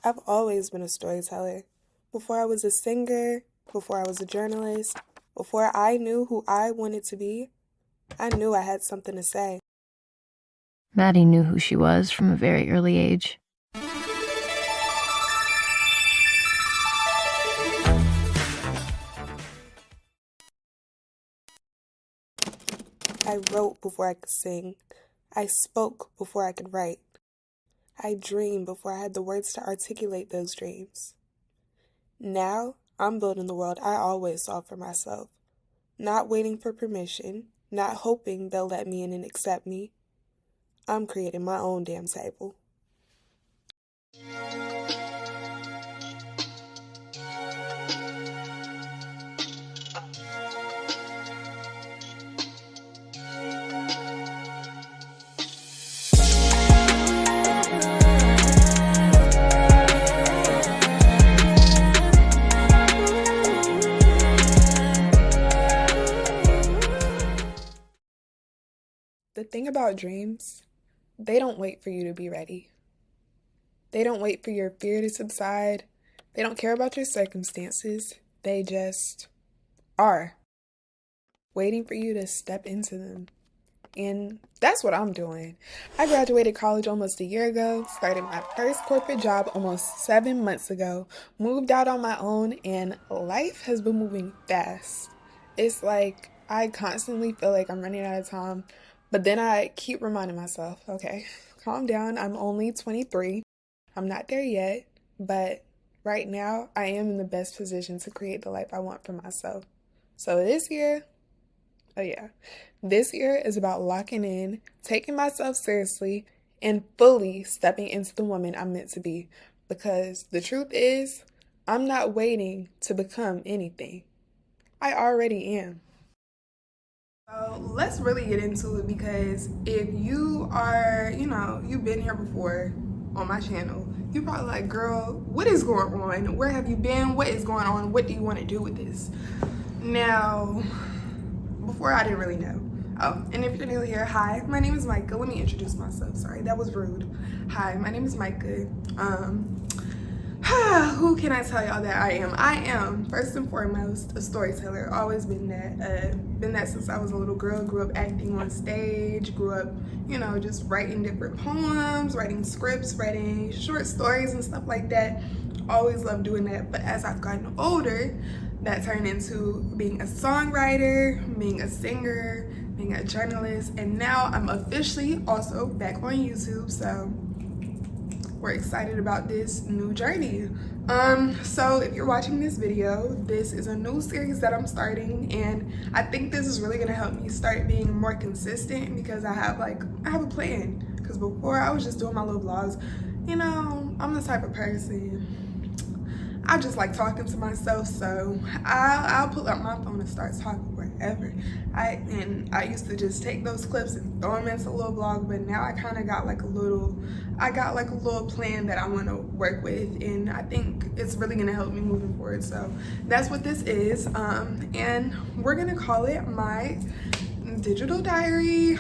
I've always been a storyteller. Before I was a singer, before I was a journalist, before I knew who I wanted to be, I knew I had something to say. Maddie knew who she was from a very early age. I wrote before I could sing. I spoke before I could write. I dreamed before I had the words to articulate those dreams. Now, I'm building the world I always saw for myself. Not waiting for permission, not hoping they'll let me in and accept me. I'm creating my own damn table. The thing about dreams, they don't wait for you to be ready. They don't wait for your fear to subside. They don't care about your circumstances. They just are, waiting for you to step into them. And that's what I'm doing. I graduated college almost a year ago, started my first corporate job almost 7 months ago, moved out on my own, and life has been moving fast. It's like I constantly feel like I'm running out of time, but then I keep reminding myself, okay, calm down. I'm only 23. I'm not there yet, but right now I am in the best position to create the life I want for myself. So this year is about locking in, taking myself seriously, and fully stepping into the woman I'm meant to be. Because the truth is, I'm not waiting to become anything. I already am. So let's really get into it, because if you are, you've been here before on my channel, you're probably like, girl, what is going on? Where have you been? What is going on? What do you want to do with this? Now, before I didn't really know. Oh, and if you're new here, hi, my name is Micah. Let me introduce myself. Sorry, that was rude. Hi, my name is Micah. Who can I tell y'all that I am? I am, first and foremost, a storyteller. Always been that. Been that since I was a little girl. Grew up acting on stage. Grew up, just writing different poems, writing scripts, writing short stories and stuff like that. Always loved doing that. But as I've gotten older, that turned into being a songwriter, being a singer, being a journalist, and now I'm officially also back on YouTube. So we're excited about this new journey. So if you're watching this video, this is a new series that I'm starting, and I think this is really gonna help me start being more consistent, because I have a plan. Because before I was just doing my little vlogs. I'm the type of person, I just like talking to myself, so I'll pull up my phone and start talking wherever. I used to just take those clips and throw them into a little vlog, but now I kind of got like a little plan that I want to work with, and I think it's really gonna help me moving forward. So that's what this is, and we're gonna call it my digital diary.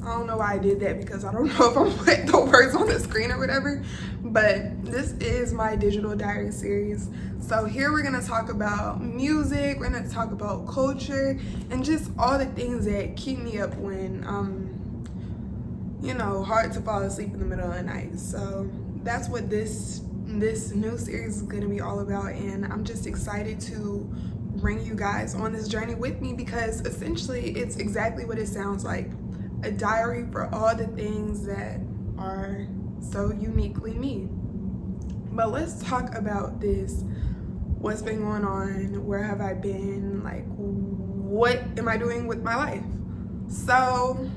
I don't know why I did that, because I don't know if I'm putting the words on the screen or whatever, but this is my digital diary series. So here we're gonna talk about music, we're gonna talk about culture, and just all the things that keep me up when hard to fall asleep in the middle of the night. So that's what this new series is gonna be all about, and I'm just excited to bring you guys on this journey with me, because essentially it's exactly what it sounds like. A diary for all the things that are so uniquely me. But let's talk about this. What's been going on? Where have I been? Like, what am I doing with my life? So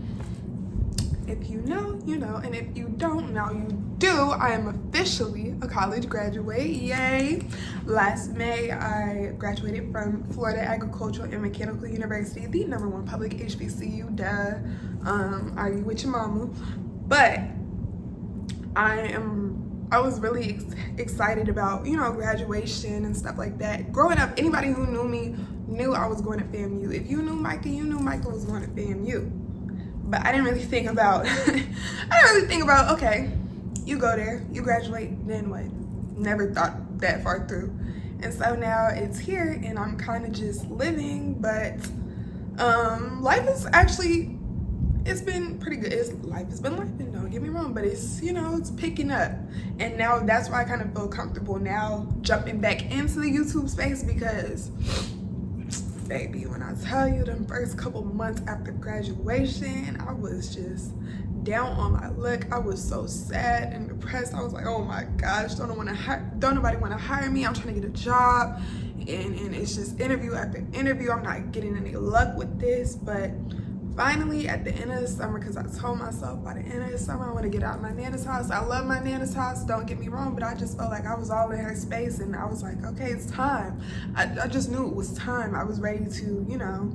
if you know, you know, and if you don't know, you do. I am officially a college graduate, yay. Last May, I graduated from Florida Agricultural and Mechanical University, the #1 public HBCU, duh. Are you with your mama? But I was really excited about, graduation and stuff like that. Growing up, anybody who knew me knew I was going to FAMU. If you knew Micah, you knew Micah was going to FAMU. But I didn't really think about, okay, you go there, you graduate, then what? never thought that far through. And so now it's here and I'm kind of just living, but life is actually, it's been pretty good. Life has been life, don't get me wrong, but it's, it's picking up. And now that's why I kind of feel comfortable now jumping back into the YouTube space, because baby, when I tell you the first couple months after graduation, I was just down on my luck. I was so sad and depressed. I was like, oh my gosh, don't nobody want to hire me. I'm trying to get a job, and it's just interview after interview. I'm not getting any luck with this. But finally, at the end of the summer, because I told myself by the end of the summer I want to get out of my nana's house. I love my nana's house, don't get me wrong, but I just felt like I was all in her space, and I was like, okay, it's time. I just knew it was time. I was ready to,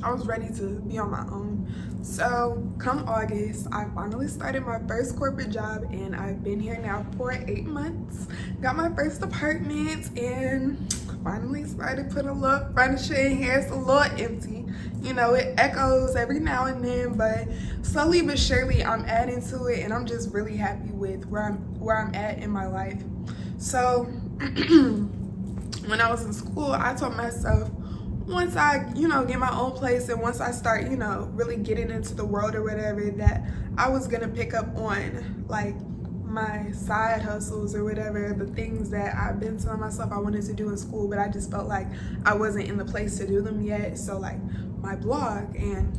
I was ready to be on my own. So come August, I finally started my first corporate job, and I've been here now for 8 months. Got my first apartment and finally started putting a little furniture in here. It's a little empty. It echoes every now and then, but slowly but surely I'm adding to it, and I'm just really happy with where I'm at in my life. So when I was in school, I told myself, once I, get my own place, and once I start, really getting into the world or whatever, that I was gonna pick up on like my side hustles or whatever, the things that I've been telling myself I wanted to do in school, but I just felt like I wasn't in the place to do them yet. So like my blog, and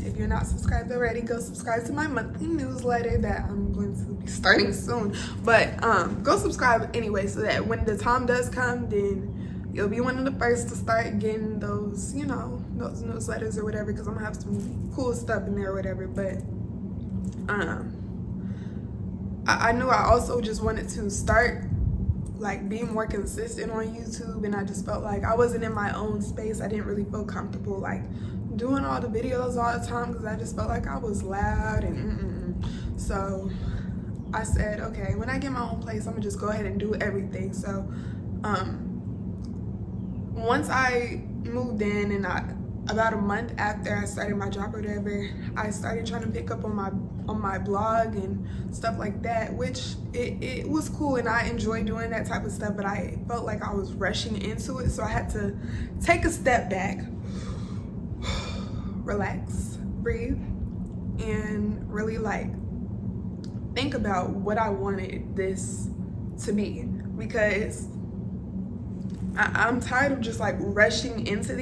if you're not subscribed already, go subscribe to my monthly newsletter that I'm going to be starting soon. But go subscribe anyway, so that when the time does come, then you'll be one of the first to start getting those, those newsletters or whatever, because I'm gonna have some cool stuff in there or whatever. But I knew I also just wanted to start like being more consistent on YouTube, and I just felt like I wasn't in my own space. I didn't really feel comfortable like doing all the videos all the time, because I just felt like I was loud and So I said, okay, when I get my own place, I'm gonna just go ahead and do everything. So once I moved in, and about a month after I started my job or whatever, I started trying to pick up on my blog and stuff like that, which it was cool, and I enjoyed doing that type of stuff, but I felt like I was rushing into it. So I had to take a step back, relax, breathe, and really like think about what I wanted this to be, because I'm tired of just like rushing into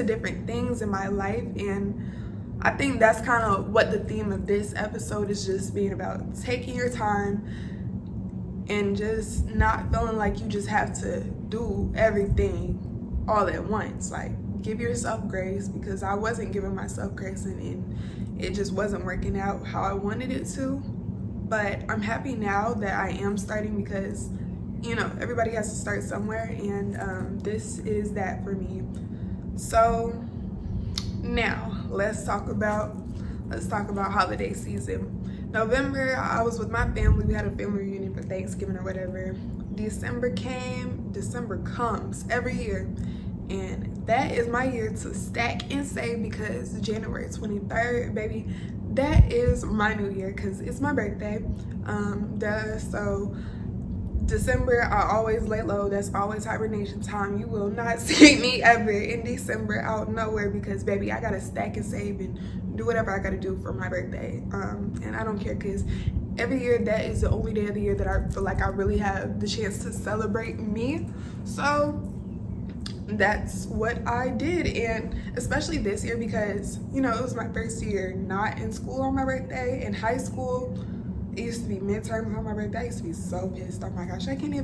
different things in my life. And I think that's kind of what the theme of this episode is, just being about taking your time and just not feeling like you just have to do everything all at once. Like, give yourself grace, because I wasn't giving myself grace, and it just wasn't working out how I wanted it to. But I'm happy now that I am starting, because everybody has to start somewhere, and this is that for me. So now let's talk about holiday season. November, I was with my family. We had a family reunion for Thanksgiving or whatever. December comes every year, and that is my year to stack and save, because January 23rd, baby, that is my new year, because it's my birthday. So December, I always lay low. That's always hibernation time. You will not see me ever in December out nowhere, because baby, I gotta stack and save and do whatever I gotta do for my birthday. And I don't care, because every year that is the only day of the year that I feel like I really have the chance to celebrate me. So that's what I did, and especially this year, because it was my first year not in school on my birthday. In high school, it used to be midterms on my birthday. I used to be so pissed. Oh my gosh, I can't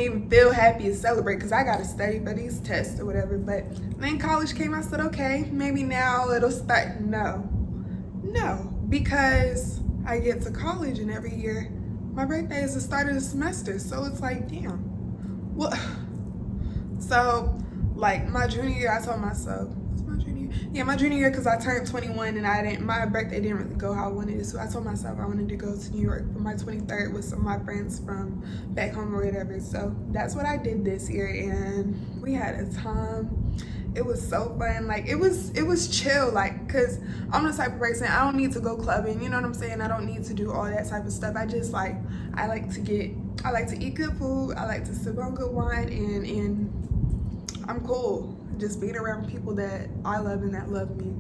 even feel happy to celebrate, because I gotta study for these tests or whatever. But then college came, I said, okay, maybe now it'll start. No, because I get to college, and every year my birthday is the start of the semester. So it's like, damn, what? So like my junior year, I told myself, it's my junior my junior year, because I turned 21 and my birthday didn't really go how I wanted it. So I told myself I wanted to go to New York for my 23rd with some of my friends from back home or whatever. So that's what I did this year, and we had a time. It was so fun. Like, it was chill, like, because I'm the type of person, I don't need to go clubbing, you know what I'm saying? I don't need to do all that type of stuff. I just like, I like to eat good food, I like to sip on good wine, and I'm cool just being around people that I love and that love me.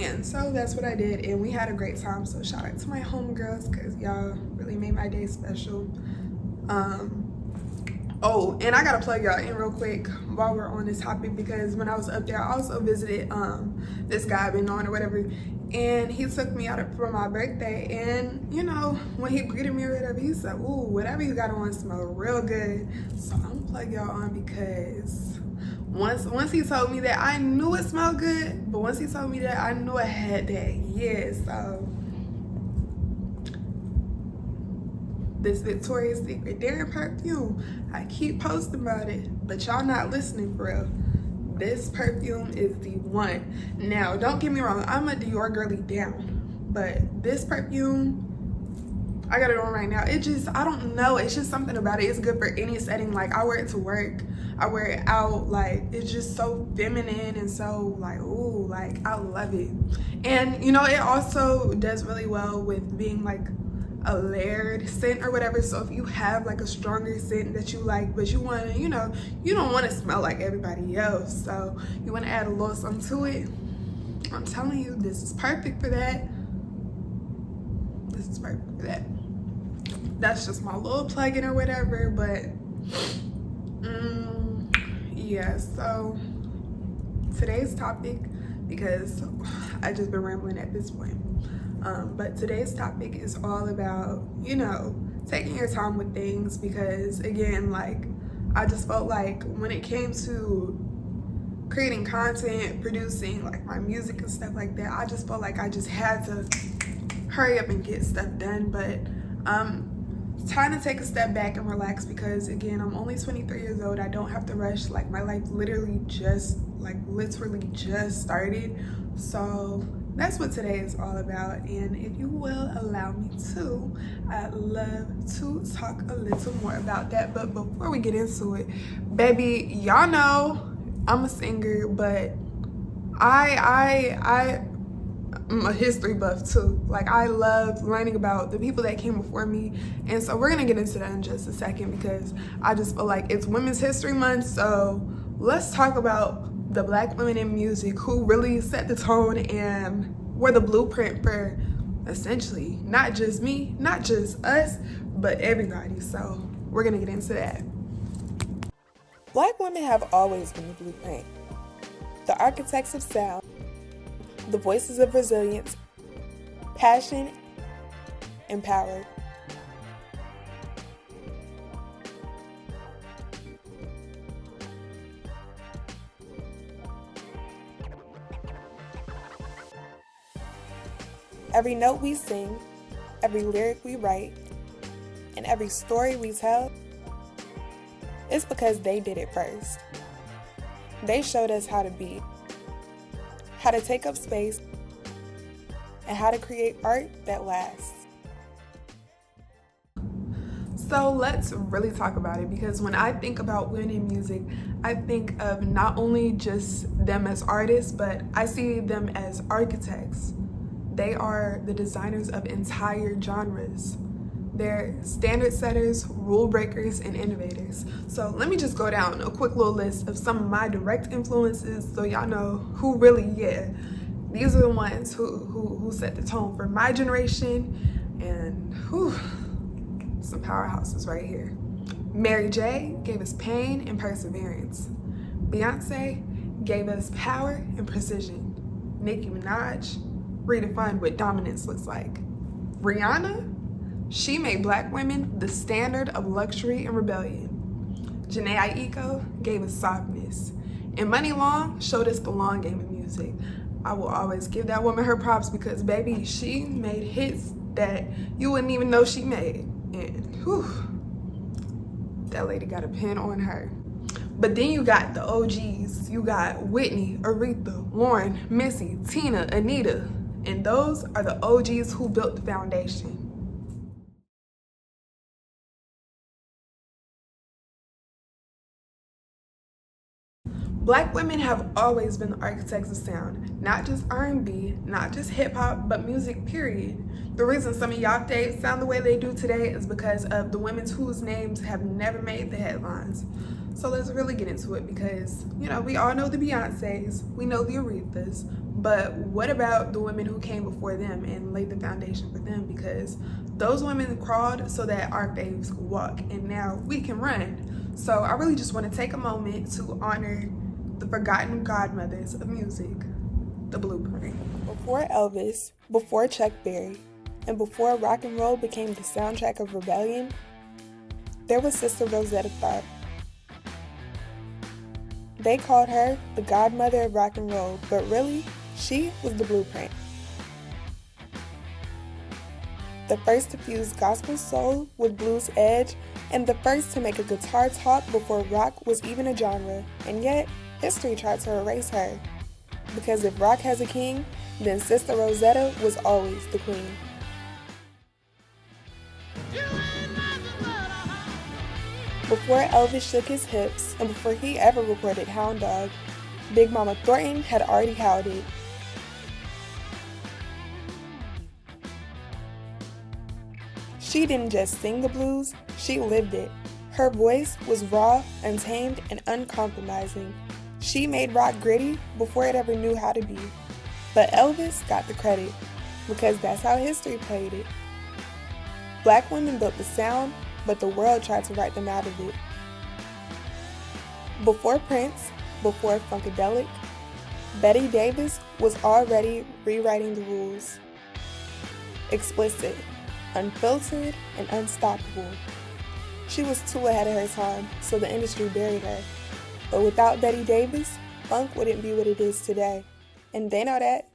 And so that's what I did, and we had a great time. So shout out to my homegirls, because y'all really made my day special. Oh, and I gotta plug y'all in real quick while we're on this topic, because when I was up there, I also visited this guy I've been knowing or whatever, and he took me out for my birthday. And you know, when he greeted me or whatever, he said, "Ooh, whatever you got on smell real good." So I'm gonna plug y'all on, because once he told me that, I knew it smelled good, but once he told me that, I knew it had that, yeah. So this Victoria's Secret Daring perfume, I keep posting about it, but y'all not listening for real. This perfume is the one. Now, don't get me wrong, I'm a Dior girly down, but this perfume, I got it on right now. It just, I don't know, it's just something about it. It's good for any setting. Like, I wear it to work, I wear it out. Like, it's just so feminine and so like, ooh, like, I love it. And you know, it also does really well with being like a layered scent or whatever. So if you have like a stronger scent that you like, but you want to, you know, you don't want to smell like everybody else, so you want to add a little something to it, I'm telling you, this is perfect for that. This is perfect for that. That's just my little plug-in or whatever. But yeah, so today's topic, because I just been rambling at this point, but today's topic is all about, you know, taking your time with things. Because again, like, I just felt like when it came to creating content, producing like my music and stuff like that, I just felt like I just had to hurry up and get stuff done. But trying to take a step back and relax, because again, I'm only 23 years old. I don't have to rush. Like, my life literally just started. So that's what today is all about. And if you will allow me to, I'd love to talk a little more about that. But before we get into it, baby, y'all know I'm a singer, but I'm a history buff too. Like, I love learning about the people that came before me. And so we're gonna get into that in just a second, because I just feel like it's Women's History Month. So let's talk about the Black women in music who really set the tone and were the blueprint for essentially not just me, not just us, but everybody. So we're gonna get into that. Black women have always been the blueprint, the architects of sound, the voices of resilience, passion, and power. Every note we sing, every lyric we write, and every story we tell, it's because they did it first. They showed us how to be, how to take up space, and how to create art that lasts. So let's really talk about it, because when I think about women in music, I think of not only just them as artists, but I see them as architects. They are the designers of entire genres. They're standard setters, rule breakers, and innovators. So let me just go down a quick little list of some of my direct influences, so y'all know who really, these are the ones who set the tone for my generation. And some powerhouses right here. Mary J gave us pain and perseverance. Beyonce gave us power and precision. Nicki Minaj redefined what dominance looks like. Rihanna, she made Black women the standard of luxury and rebellion. Janae Aiko gave us softness. And Muni Long showed us the long game of music. I will always give that woman her props, because baby, she made hits that you wouldn't even know she made. And that lady got a pin on her. But then you got the OGs. You got Whitney, Aretha, Lauren, Missy, Tina, Anita. And those are the OGs who built the foundation. Black women have always been the architects of sound, not just R&B, not just hip hop, but music period. The reason some of y'all dates sound the way they do today is because of the women whose names have never made the headlines. So let's really get into it because, you know, we all know the Beyoncés, we know the Arethas, but what about the women who came before them and laid the foundation for them? Because those women crawled so that our faves could walk, and now we can run. So I really just want to take a moment to honor the forgotten godmothers of music, the Blueprint. Before Elvis, before Chuck Berry, and before rock and roll became the soundtrack of rebellion, there was Sister Rosetta Tharpe. They called her the godmother of rock and roll, but really, she was the blueprint. The first to fuse gospel soul with blues edge, and the first to make a guitar talk before rock was even a genre, and yet, history tried to erase her. Because if rock has a king, then Sister Rosetta was always the queen. Before Elvis shook his hips, and before he ever recorded Hound Dog, Big Mama Thornton had already howled it. She didn't just sing the blues, she lived it. Her voice was raw, untamed, and uncompromising. She made rock gritty before it ever knew how to be. But Elvis got the credit, because that's how history played it. Black women built the sound, but the world tried to write them out of it. Before Prince, before Funkadelic, Betty Davis was already rewriting the rules. Explicit, unfiltered, and unstoppable. She was too ahead of her time, so the industry buried her. But without Betty Davis, funk wouldn't be what it is today. And they know that.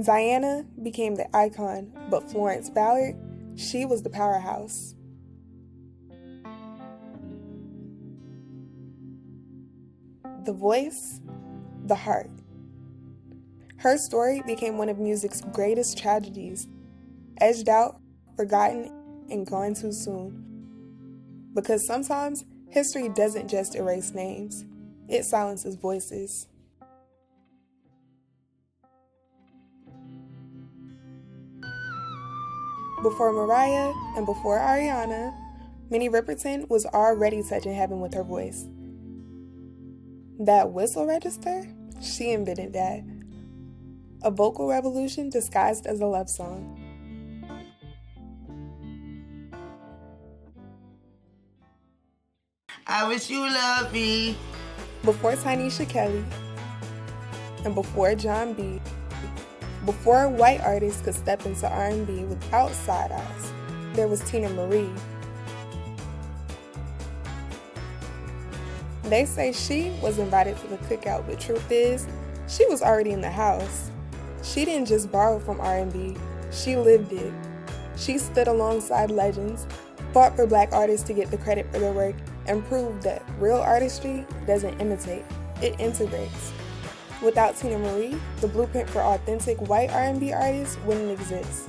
Diana became the icon, but Florence Ballard, she was the powerhouse. The voice, the heart. Her story became one of music's greatest tragedies, edged out, forgotten, and gone too soon. Because sometimes, history doesn't just erase names, it silences voices. Before Mariah and before Ariana, Minnie Riperton was already touching heaven with her voice. That whistle register? She invented that. A vocal revolution disguised as a love song. I wish you loved me. Before Tynesha Kelly, and before John B., before white artists could step into R&B without side eyes, there was Tina Marie. They say she was invited to the cookout, but truth is, she was already in the house. She didn't just borrow from R&B, she lived it. She stood alongside legends, fought for black artists to get the credit for their work, and proved that real artistry doesn't imitate, it integrates. Without Tina Marie, the blueprint for authentic white R&B artists wouldn't exist.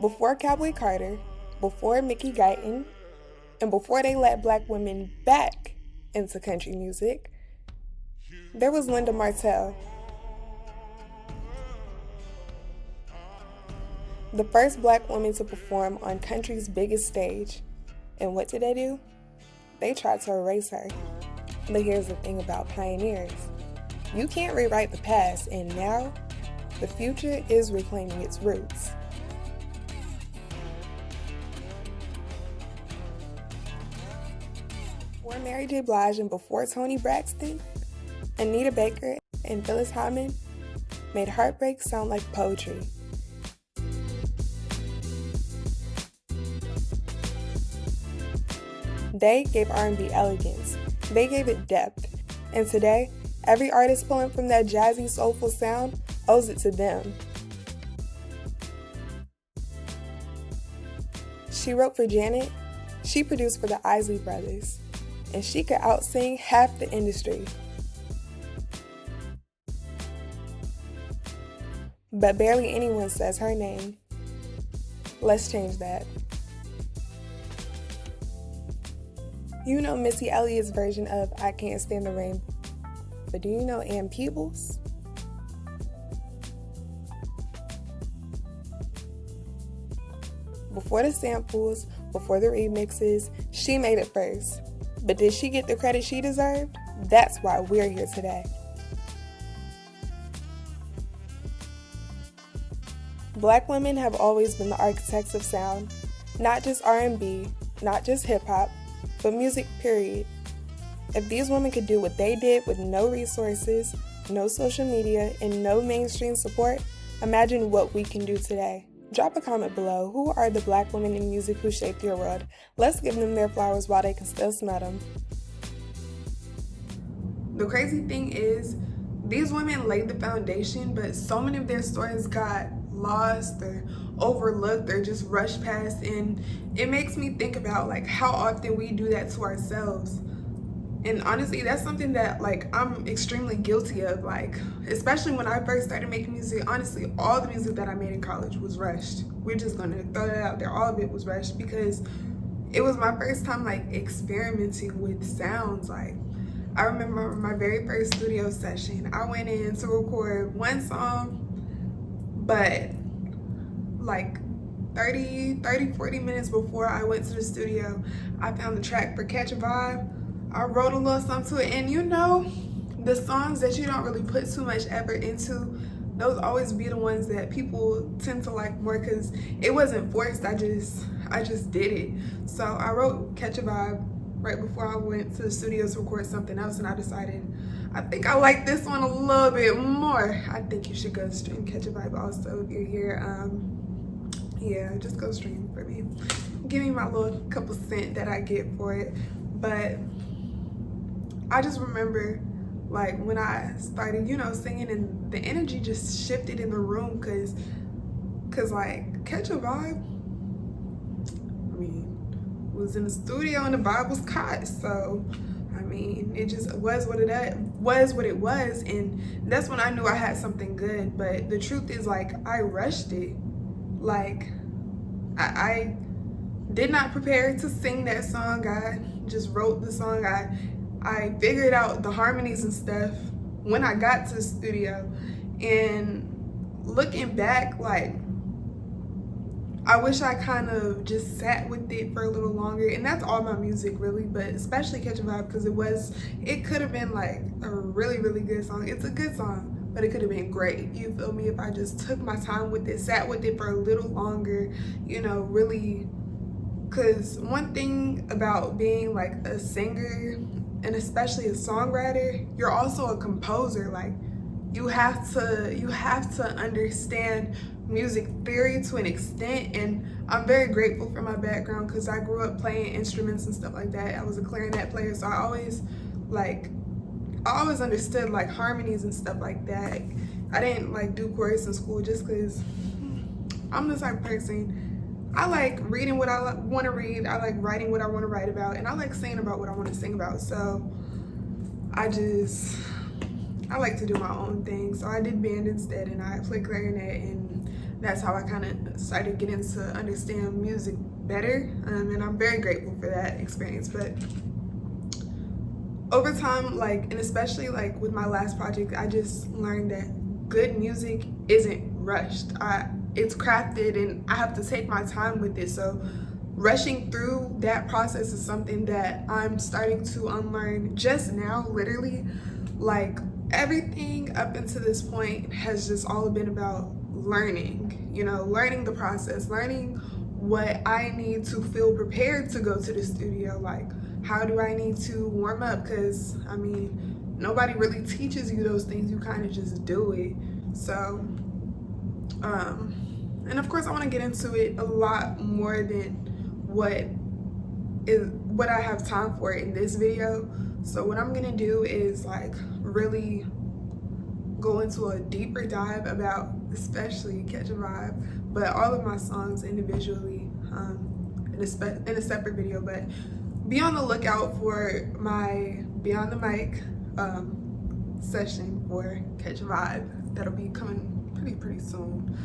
Before Cowboy Carter, before Mickey Guyton, and before they let black women back into country music, there was Linda Martell. The first black woman to perform on country's biggest stage. And what did they do? They tried to erase her. But here's the thing about pioneers. You can't rewrite the past, and now, the future is reclaiming its roots. Before Mary J. Blige and before Toni Braxton, Anita Baker and Phyllis Hyman made heartbreak sound like poetry. They gave R&B elegance. They gave it depth. And today, every artist pulling from that jazzy, soulful sound owes it to them. She wrote for Janet, she produced for the Isley Brothers, and she could out-sing half the industry. But barely anyone says her name. Let's change that. You know Missy Elliott's version of I Can't Stand the Rain, but do you know Ann Peebles? Before the samples, before the remixes, she made it first. But did she get the credit she deserved? That's why we're here today. Black women have always been the architects of sound, not just R&B, not just hip-hop, but music, period. If these women could do what they did with no resources, no social media, and no mainstream support, imagine what we can do today. Drop a comment below. Who are the Black women in music who shaped your world? Let's give them their flowers while they can still smell them. The crazy thing is, these women laid the foundation, but so many of their stories got lost or overlooked or just rushed past, and it makes me think about like how often we do that to ourselves. And honestly, that's something that like I'm extremely guilty of, like especially when I first started making music. Honestly, all the music that I made in college was rushed. We're just gonna throw that out there. All of it was rushed because it was my first time like experimenting with sounds. Like I remember my very first studio session, I went in to record one song, but like 40 minutes before I went to the studio, I found the track for Catch a Vibe. I wrote a little something to it, and you know, the songs that you don't really put too much effort into, those always be the ones that people tend to like more because it wasn't forced. I just did it. So I wrote Catch a Vibe right before I went to the studio to record something else, and I decided I think I like this one a little bit more. I think you should go stream Catch a Vibe also if you're here. Yeah, just go stream for me. Give me my little couple cent that I get for it. But I just remember like when I started, you know, singing, and the energy just shifted in the room cause like Catch a Vibe, I mean, was in the studio and the vibe was caught. So I mean, it just was what it was, and that's when I knew I had something good. But the truth is, like, I rushed it. Like, I did not prepare to sing that song. I just wrote the song. I figured out the harmonies and stuff when I got to the studio. And looking back, like, I wish I kind of just sat with it for a little longer. And that's all my music really, but especially Catch a Vibe, because it could have been like a really, really good song. It's a good song, but it could have been great. You feel me? If I just took my time with it, sat with it for a little longer, you know, really. Because one thing about being like a singer, and especially a songwriter, you're also a composer. Like, you have to understand music theory to an extent, and I'm very grateful for my background because I grew up playing instruments and stuff like that. I was a clarinet player, so I always understood like harmonies and stuff like that. I didn't like do chorus in school just because I'm the type of person, I like reading what I want to read, I like writing what I want to write about, and I like singing about what I want to sing about. So I like to do my own thing. So I did band instead, and I played clarinet, and that's how I kind of started getting to understand music better. And I'm very grateful for that experience. But over time, like, and especially like with my last project, I just learned that good music isn't rushed. It's crafted, and I have to take my time with it. So rushing through that process is something that I'm starting to unlearn just now, literally. Like, everything up until this point has just all been about learning, you know, learning the process, learning what I need to feel prepared to go to the studio. Like, how do I need to warm up? Because I mean, nobody really teaches you those things. You kind of just do it. So and of course I want to get into it a lot more than what I have time for in this video. So what I'm gonna do is like really go into a deeper dive about especially Catch a Vibe, but all of my songs individually in a separate video. But be on the lookout for my Beyond the Mic session for Catch a Vibe. That'll be coming pretty soon.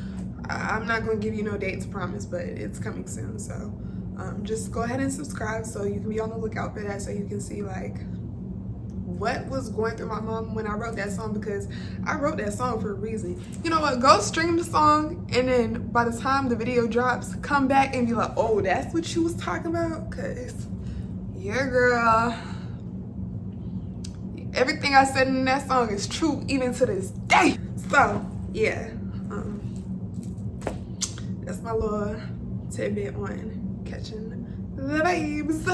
I'm not going to give you no dates, promise, but it's coming soon. So just go ahead and subscribe so you can be on the lookout for that, so you can see like what was going through my mom when I wrote that song, because I wrote that song for a reason. You know what? Go stream the song, and then by the time the video drops, come back and be like, oh, that's what she was talking about? Because, yeah, girl, everything I said in that song is true even to this day. So, yeah, that's my little tidbit on catching the babes.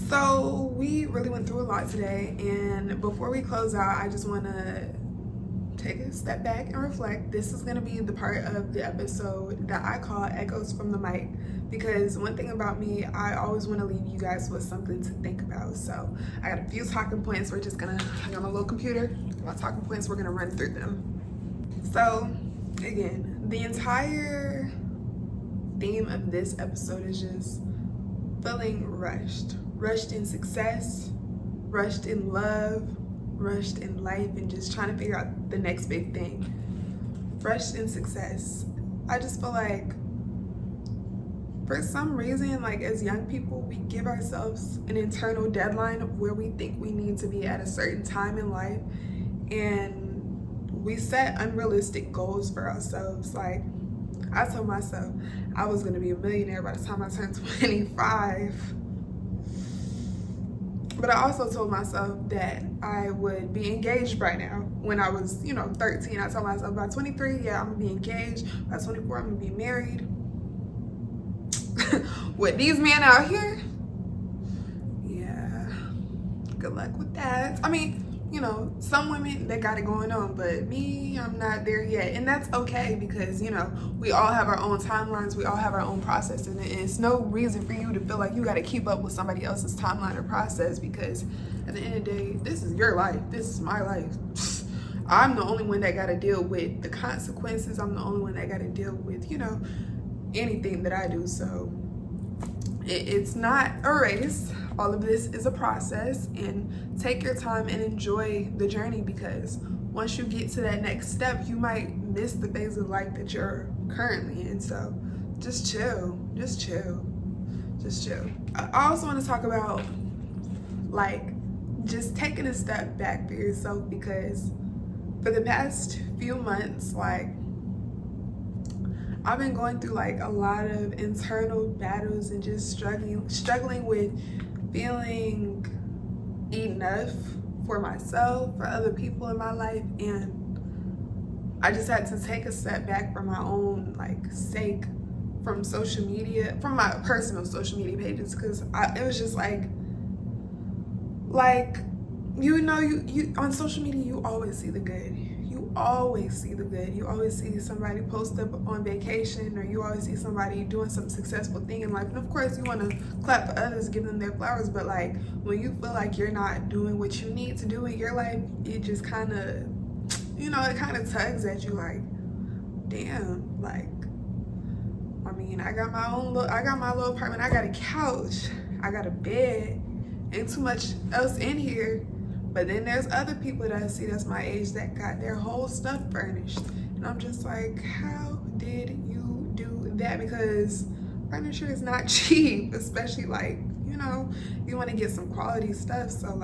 So we really went through a lot today, and before we close out, I just want to take a step back and reflect. This is going to be the part of the episode that I call Echoes from the Mic, because one thing about me, I always want to leave you guys with something to think about. So I got a few talking points. We're just gonna, I got my little computer, my talking points, we're gonna run through them. So again, the entire theme of this episode is just feeling rushed in success, rushed in love, rushed in life, and just trying to figure out the next big thing. Rushed in success. I just feel like for some reason, like as young people, we give ourselves an internal deadline of where we think we need to be at a certain time in life, and we set unrealistic goals for ourselves. Like I told myself I was gonna be a millionaire by the time I turned 25. But I also told myself that I would be engaged by now. When I was, 13, I told myself by 23, yeah, I'm gonna be engaged. By 24, I'm gonna be married. With these men out here, yeah, good luck with that. I mean, some women, they got it going on, but me, I'm not there yet. And that's okay, because, we all have our own timelines, we all have our own processes, and it's no reason for you to feel like you got to keep up with somebody else's timeline or process, because at the end of the day, this is your life, this is my life. I'm the only one that got to deal with the consequences. I'm the only one that got to deal with, anything that I do. So it's not a race. All of this is a process, and take your time and enjoy the journey, because once you get to that next step, you might miss the phase of life that you're currently in. So just chill, just chill, just chill. I also want to talk about just taking a step back for yourself, because for the past few months, I've been going through a lot of internal battles and just struggling with feeling enough for myself, for other people in my life, and I just had to take a step back from my own sake from social media, from my personal social media pages, because it was just you on social media, you always see the good. You always see the good. You always see somebody post up on vacation, or you always see somebody doing some successful thing in life. And of course, you want to clap for others, give them their flowers. But when you feel like you're not doing what you need to do in your life, it just kind of, it kind of tugs at you. Damn. I mean, I got my little apartment. I got a couch. I got a bed. Ain't too much else in here. But then there's other people that I see that's my age that got their whole stuff furnished. And I'm just like, how did you do that? Because furniture is not cheap, especially you want to get some quality stuff. So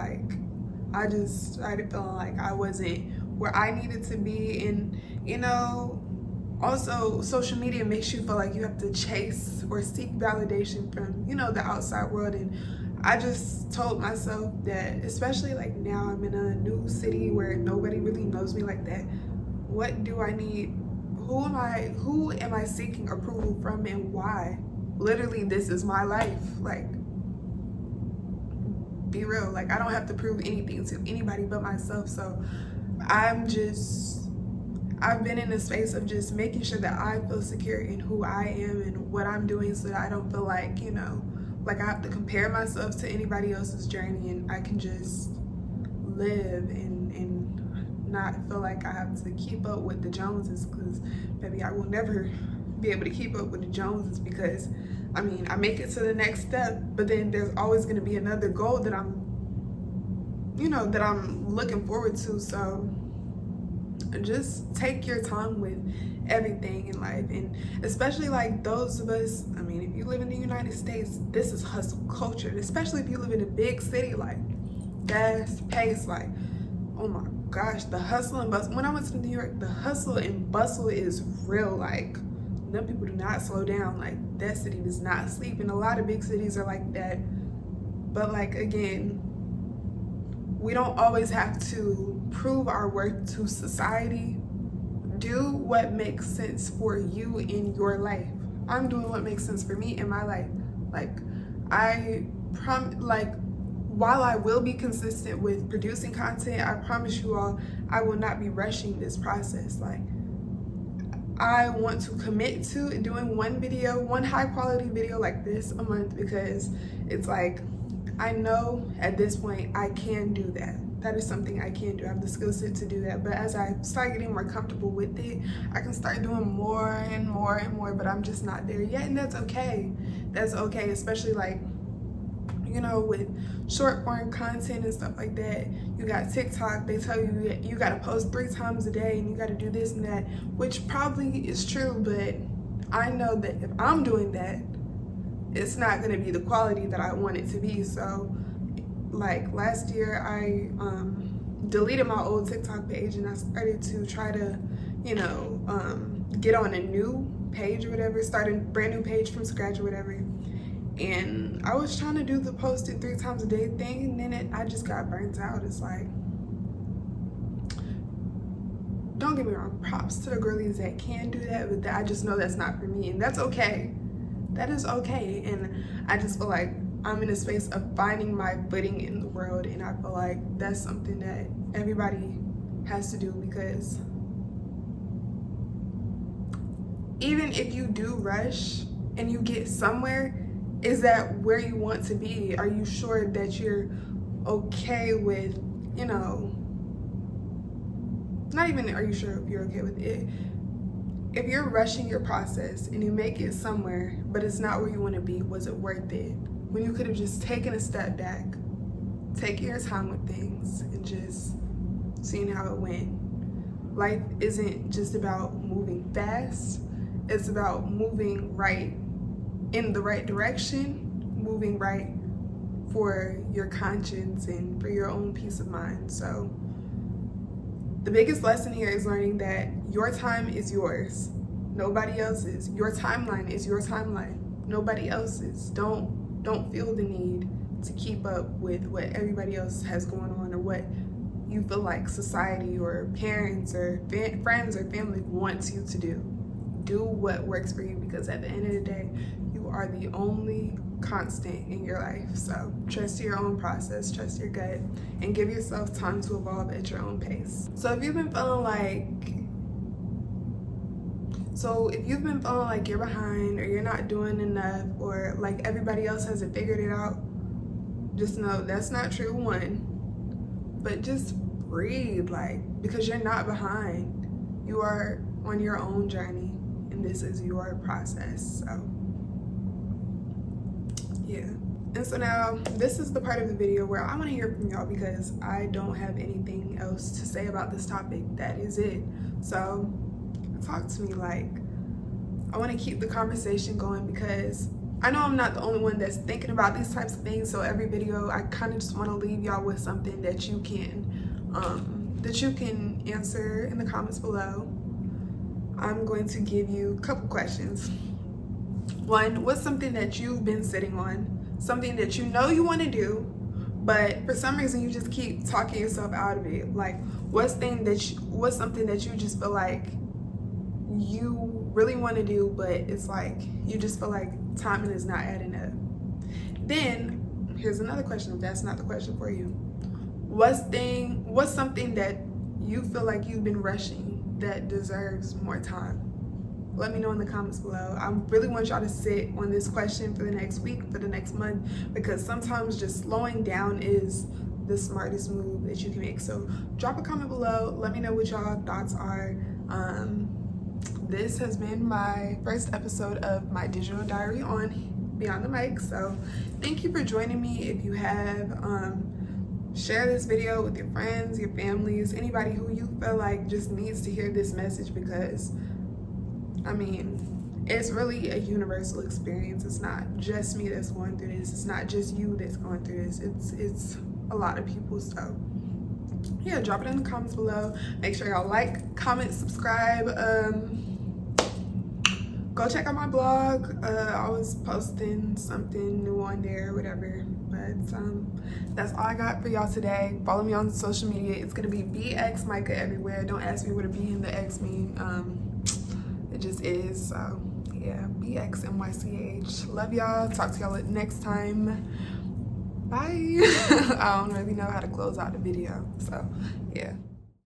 I just started feeling like I wasn't where I needed to be. And, also social media makes you feel like you have to chase or seek validation from, the outside world. And I just told myself that, especially now I'm in a new city where nobody really knows me like that. What do I need? Who am I seeking approval from, and why? Literally, this is my life. Be real. I don't have to prove anything to anybody but myself. So I've been in a space of just making sure that I feel secure in who I am and what I'm doing, so that I don't feel like I have to compare myself to anybody else's journey, and I can just live and not feel like I have to keep up with the Joneses, because maybe I will never be able to keep up with the Joneses, because I mean, I make it to the next step, but then there's always going to be another goal that I'm looking forward to. So just take your time with everything in life, and especially like those of us, I mean, if you live in the United States, this is hustle culture, especially if you live in a big city, like fast paced, like, oh my gosh, the hustle and bustle. When I went to New York, the hustle and bustle is real. Like, them people do not slow down. Like, that city does not sleep, and a lot of big cities are like that. But like, again, we don't always have to prove our worth to society. Do what makes sense for you in your life. I'm doing what makes sense for me in my life. Like, while I will be consistent with producing content, I promise you all, I will not be rushing this process. Like, I want to commit to doing one high quality video like this a month, because it's like, I know at this point I can do that. That is something I can do. I have the skill set to do that. But as I start getting more comfortable with it, I can start doing more and more and more, but I'm just not there yet, and that's okay. That's okay, especially like, you know, with short form content and stuff like that. You got TikTok, they tell you you gotta post 3 times a day and you gotta do this and that, which probably is true, but I know that if I'm doing that, it's not gonna be the quality that I want it to be. So like last year, I deleted my old TikTok page, and I started to try to, you know, get on a new page or whatever, start a brand new page from scratch or whatever. And I was trying to do the posted 3 times a day thing, and then I just got burnt out. It's like, don't get me wrong, props to the girlies that can do that, but I just know that's not for me, and that's okay. That is okay. And I just feel like I'm in a space of finding my footing in the world, and I feel like that's something that everybody has to do, because even if you do rush and you get somewhere, is that where you want to be? Are you sure that you're okay with, you know, not even are you sure if you're okay with it? If you're rushing your process and you make it somewhere, but it's not where you want to be, was it worth it? When you could have just taken a step back, taking your time with things, and just seeing how it went. Life isn't just about moving fast. It's about moving right in the right direction, moving right for your conscience and for your own peace of mind. So the biggest lesson here is learning that your time is yours, nobody else's. Your timeline is your timeline, nobody else's. Don't feel the need to keep up with what everybody else has going on, or what you feel like society or parents or friends or family wants you to do. Do what works for you, because at the end of the day, you are the only constant in your life. So trust your own process, trust your gut, and give yourself time to evolve at your own pace. So if you've been feeling like you're behind, or you're not doing enough, or like everybody else hasn't figured it out, just know that's not true, one. But just breathe, like, because you're not behind. You are on your own journey, and this is your process. So yeah. And so now this is the part of the video where I want to hear from y'all, because I don't have anything else to say about this topic. That is it. So talk to me. Like, I want to keep the conversation going, because I know I'm not the only one that's thinking about these types of things. So every video, I kind of just want to leave y'all with something that you can answer in the comments below. I'm going to give you a couple questions. One, what's something that you've been sitting on, something that you know you want to do, but for some reason you just keep talking yourself out of it? Like, what's something that you just feel like you really want to do, but it's like you just feel like timing is not adding up? Then here's another question, if that's not the question for you. What's something that you feel like you've been rushing that deserves more time? Let me know in the comments below. I really want y'all to sit on this question for the next week, for the next month, because sometimes just slowing down is the smartest move. that you can make. So drop a comment below, let me know what y'all thoughts are. This has been my first episode of my digital diary on Beyond the Mic, so thank you for joining me. If you have, share this video with your friends, your families, anybody who you feel like just needs to hear this message, because I mean, it's really a universal experience. It's not just me that's going through this. It's not just you that's going through this. It's a lot of people. So yeah, drop it in the comments below. Make sure y'all like, comment, subscribe. Go check out my blog. I was posting something new on there, whatever. But that's all I got for y'all today. Follow me on social media. It's gonna be BX Micah everywhere. Don't ask me what a B and the X mean. It just is. So yeah, BXMYCH. Love y'all. Talk to y'all next time. Bye. I don't really know how to close out the video. So yeah.